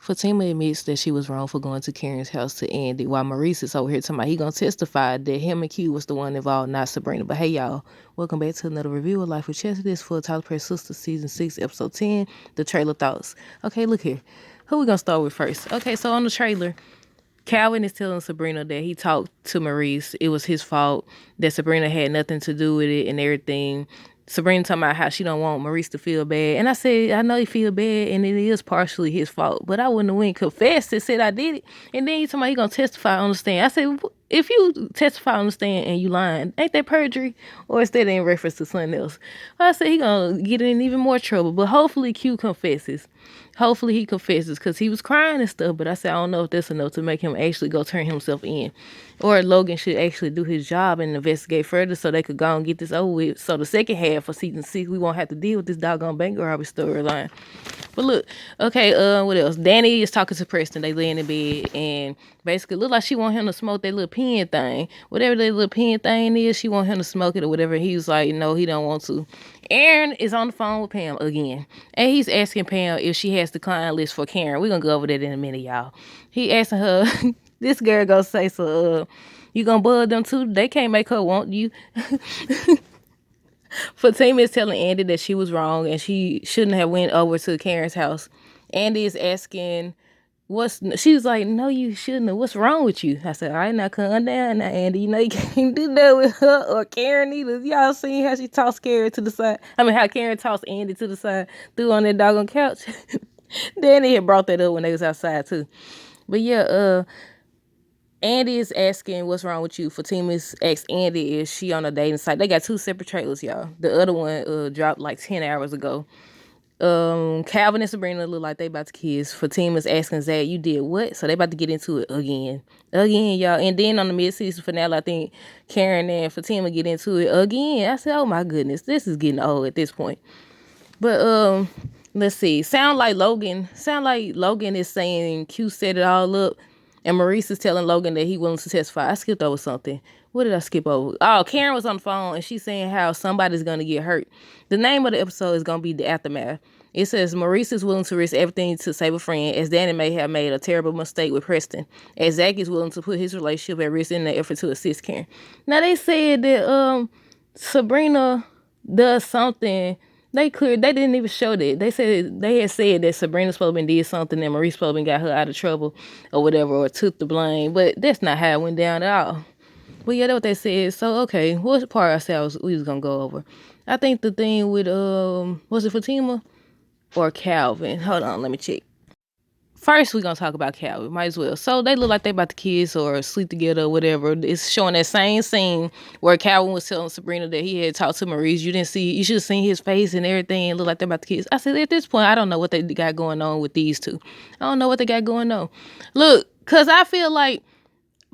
Fatima admits that she was wrong for going to Karen's house to Andy, while Maurice is over here talking about he gonna testify that him and Q was the one involved, not Sabrina. But hey, y'all, welcome back to another review of Life with Chess. This for Tyler Perry Sistas Season 6, Episode 10, the trailer thoughts. Okay, look here. Who we gonna start with first? Okay, so on the trailer, Calvin is telling Sabrina that he talked to Maurice. It was his fault, that Sabrina had nothing to do with it and everything. Sabrina talking about how she don't want Maurice to feel bad. And I said, I know he feel bad and it is partially his fault, but I wouldn't have went confessed and said I did it. And then he talking about he gonna testify on the stand. I said, if you testify on the stand and you lying, ain't that perjury? Or is that in reference to something else? Well, I said he gonna get in even more trouble, but hopefully Q confesses. Hopefully he confesses because he was crying and stuff, but I said I don't know if that's enough to make him actually go turn himself in. Or Logan should actually do his job and investigate further so they could go and get this over with. So the second half of season 6, we won't have to deal with this doggone bank robbery storyline. But look, okay, what else? Danny is talking to Preston. They laying in bed and basically look like she want him to smoke that little pen thing. Whatever that little pen thing is, she want him to smoke it or whatever. He was like, no, he don't want to. Aaron is on the phone with Pam again. And he's asking Pam if she has the client list for Karen. We're going to go over that in a minute, y'all. He asking her, this girl gonna say, so, you gonna bug them too? They can't make her want you. Fatima is telling Andy that she was wrong and she shouldn't have went over to Karen's house. Andy is asking, she was like, no, you shouldn't have. What's wrong with you? I said, all right, now calm down now, Andy. You know you can't do that with her or Karen either. Y'all seen how she tossed Karen to the side? I mean, how Karen tossed Andy to the side, threw on that doggone couch. Danny had brought that up when they was outside too. But yeah, Andy is asking what's wrong with you. Fatima's asked Andy is she on a dating site. They got 2 separate trailers, y'all. The other one dropped like 10 hours ago. Calvin and Sabrina look like they about to kiss. Fatima's asking Zach, you did what? So they about to get into it again, y'all. And then on the mid-season finale, I think Karen and Fatima get into it again. I said, oh my goodness, this is getting old at this point. But let's see. Sound like Logan is saying Q set it all up. And Maurice is telling Logan that he willing to testify. I skipped over something. What did I skip over? Oh, Karen was on the phone and she's saying how somebody's going to get hurt. The name of the episode is going to be The Aftermath. It says Maurice is willing to risk everything to save a friend, as Danny may have made a terrible mistake with Preston, as Zach is willing to put his relationship at risk in the effort to assist Karen. Now they said that Sabrina does something. They didn't even show that. They had said that Sabrina Spelman did something and Maurice Spelman got her out of trouble or whatever, or took the blame. But that's not how it went down at all. But yeah, that's what they said. So okay, what part I said we was gonna go over? I think the thing with was it Fatima or Calvin? Hold on, let me check. First, we're going to talk about Calvin. Might as well. So, they look like they about to kiss or sleep together or whatever. It's showing that same scene where Calvin was telling Sabrina that he had talked to Maurice. You should have seen his face and everything. It looked like they about to kiss. I said, at this point, I don't know what they got going on with these two. I don't know what they got going on. Look, because I feel like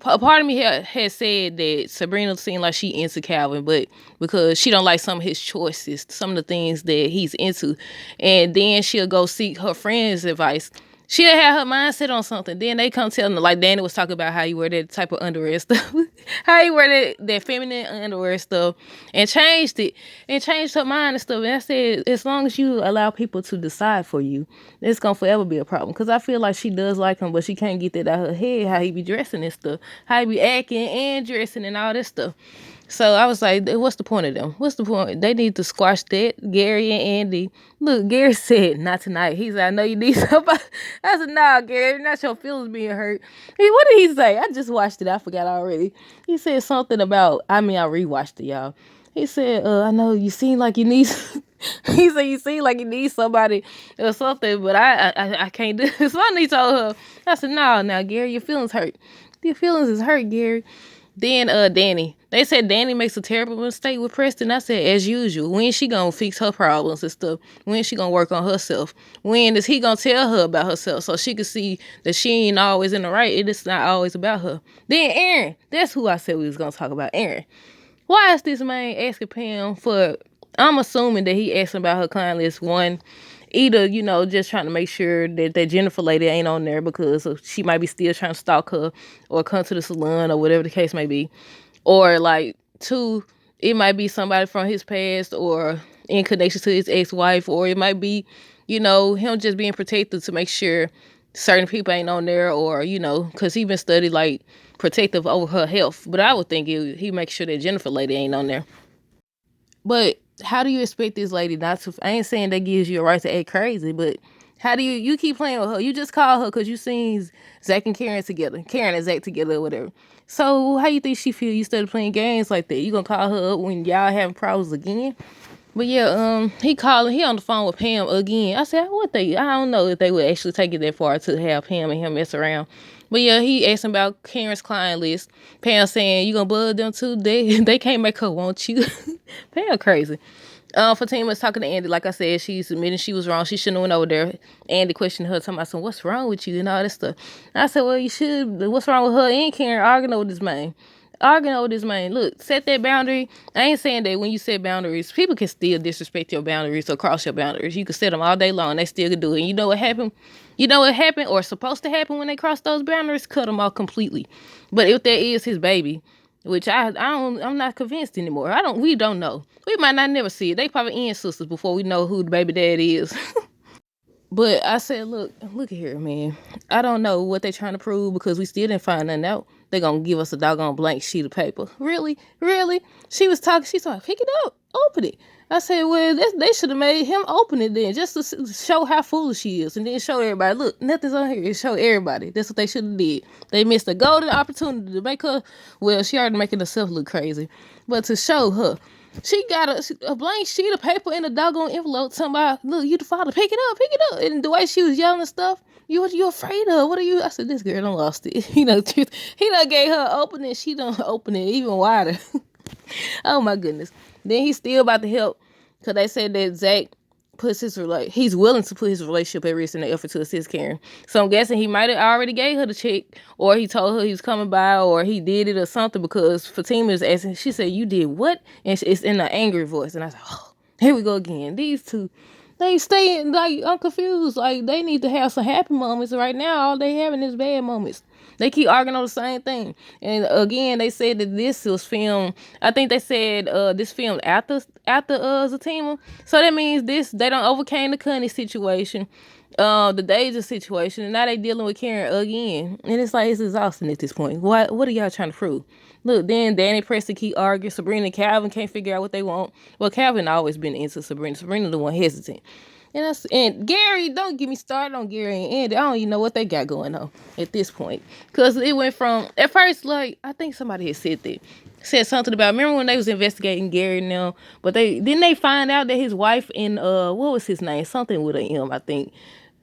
a part of me has said that Sabrina seemed like she into Calvin, but because she don't like some of his choices, some of the things that he's into. And then she'll go seek her friend's advice. She'll have her mindset on something. Then they come telling her, like Danny was talking about how you wear that type of underwear stuff. How you wear that feminine underwear stuff. And changed it. And changed her mind and stuff. And I said, as long as you allow people to decide for you, it's going to forever be a problem. Because I feel like she does like him, but she can't get that out of her head, how he be dressing and stuff. How he be acting and dressing and all that stuff. So I was like, what's the point of them? What's the point? They need to squash that. Gary and Andy. Look, Gary said, not tonight. He said, I know you need somebody. I said, nah, Gary, not your feelings being hurt. What did he say? I just watched it. I forgot already. He said something about, I rewatched it, y'all. He said, I know you seem like you need, he said, you seem like you need somebody or something, but I can't do it. So I told her, I said, no, Gary, your feelings hurt. Your feelings is hurt, Gary. Then Danny. They said Danny makes a terrible mistake with Preston. I said, as usual, when is she gonna fix her problems and stuff? When is she gonna work on herself? When is he gonna tell her about herself so she can see that she ain't always in the right? It is not always about her. Then Aaron. That's who I said we was gonna talk about. Aaron. Why is this man asking Pam for, I'm assuming that he asking about her client list. One, either, just trying to make sure that Jennifer lady ain't on there because she might be still trying to stalk her or come to the salon or whatever the case may be. Or like 2, it might be somebody from his past or in connection to his ex-wife, or it might be, him just being protected to make sure certain people ain't on there, or because he been studied like protective over her health. But I would think he make sure that Jennifer lady ain't on there. But how do you expect this lady not to? I ain't saying that gives you a right to act crazy, but how do you keep playing with her? You just call her because you seen Zach and Karen together, Karen and Zach together, or whatever. So how you think she feel? You started playing games like that. You gonna call her up when y'all having problems again? But yeah, he on the phone with Pam again. I said, I don't know if they would actually take it that far to have Pam and him mess around. But yeah, he asked him about Karen's client list. Pam saying, you gonna bug them too? They can't make her want you. Pam crazy. Fatima's talking to Andy. Like I said, she's admitting she was wrong. She shouldn't have went over there. Andy questioned her, talking about some, what's wrong with you and all this stuff. I said, well, you should. What's wrong with her and Karen arguing over this man? Look, set that boundary. I ain't saying that when you set boundaries, people can still disrespect your boundaries or cross your boundaries. You can set them all day long. They still can do it. And you know what happened? You know what happened or supposed to happen when they cross those boundaries? Cut them off completely. But if that is his baby, which I'm not convinced anymore. We don't know. We might not never see it. They probably end sisters before we know who the baby dad is. But I said, look at here, man. I don't know what they're trying to prove because we still didn't find nothing out. They're going to give us a doggone blank sheet of paper. Really? She was talking, pick it up, open it. I said, well, they should have made him open it then, just to show how foolish she is, and then show everybody, look, nothing's on here. It show everybody. That's what they should have did. They missed a golden opportunity to make her, well, she already making herself look crazy, but to show her. She got a blank sheet of paper in a doggone envelope. Somebody, look, you the father, pick it up. And the way she was yelling and stuff, what are you afraid of? What are you? I said, this girl done lost it. He done gave her opening. She done open it even wider. Oh my goodness. Then he's still about to help because they said that Zach he's willing to put his relationship at risk in the effort to assist Karen. So I'm guessing he might have already gave her the check, or he told her he was coming by, or he did it or something, because Fatima is asking, she said, you did what? And it's in an angry voice. And I said, oh, here we go again. These two, they stay like, I'm confused. Like, they need to have some happy moments. Right now, all they having is bad moments. They keep arguing on the same thing. And again, they said that this was filmed, I think they said this filmed after Zatima. So that means they don't overcame the Cunny situation, the Deja situation, and now they dealing with Karen again. And it's like, it's exhausting at this point. What are y'all trying to prove? Look, then Danny Preston keep arguing. Sabrina and Calvin can't figure out what they want. Well, Calvin always been into Sabrina. Sabrina the one hesitant. And Gary, don't get me started on Gary and Andy. I don't even know what they got going on at this point. Because it went from, at first, like, I think somebody had said something about, remember when they was investigating Gary now? But didn't they find out that his wife and, what was his name? Something with an M, I think.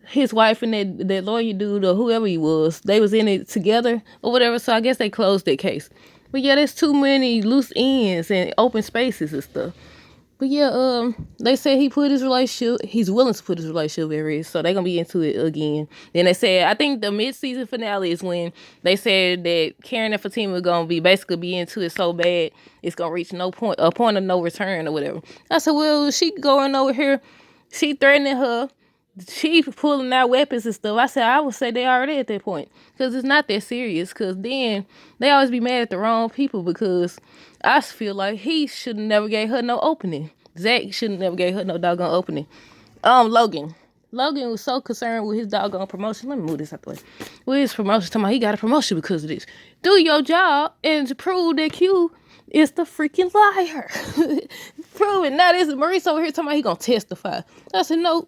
His wife and that lawyer dude or whoever he was, they was in it together or whatever. So I guess they closed that case. But yeah, there's too many loose ends and open spaces and stuff. But yeah, they said he's willing to put his relationship at risk, so they're gonna be into it again. Then they said, I think the mid-season finale is when they said that Karen and Fatima are gonna be into it so bad it's gonna reach a point of no return or whatever. I said, well, she going over here, she threatening her, she pulling out weapons and stuff. I said, I would say they already at that point, because it's not that serious. Because then they always be mad at the wrong people, because I feel like he should have never gave her no opening. Zach should have never gave her no doggone opening. Logan was so concerned with his doggone promotion. Let me move this out the way. With his promotion, talking about he got a promotion because of this. Do your job and to prove that Q is the freaking liar. Prove it. Now this Maurice over here talking about he gonna testify. I said, no,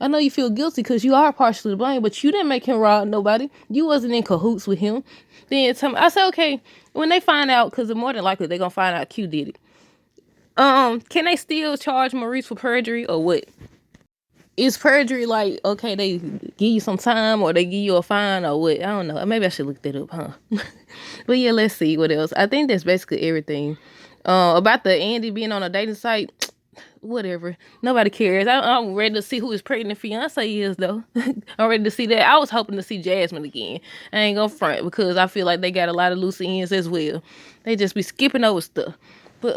I know you feel guilty because you are partially to blame, but you didn't make him rob nobody. You wasn't in cahoots with him. Then I said, okay, when they find out, because more than likely they're gonna find out Q did it. Can they still charge Maurice for perjury or what? Is perjury like, okay, they give you some time or they give you a fine or what? I don't know. Maybe I should look that up, huh? But yeah, let's see what else. I think that's basically everything. About the Andy being on a dating site, whatever. Nobody cares. I'm ready to see who his pregnant fiance is, though. I'm ready to see that. I was hoping to see Jasmine again. I ain't gonna front because I feel like they got a lot of loose ends as well. They just be skipping over stuff. But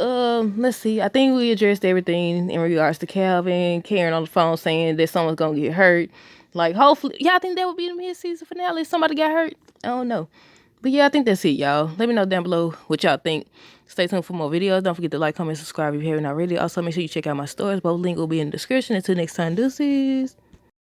let's see. I think we addressed everything in regards to Calvin, Karen on the phone saying that someone's gonna get hurt. Like, hopefully, y'all think that would be the mid-season finale? Somebody got hurt? I don't know. But yeah, I think that's it, y'all. Let me know down below what y'all think. Stay tuned for more videos. Don't forget to like, comment, subscribe if you haven't already. Also, make sure you check out my stores. Both links will be in the description. Until next time, deuces.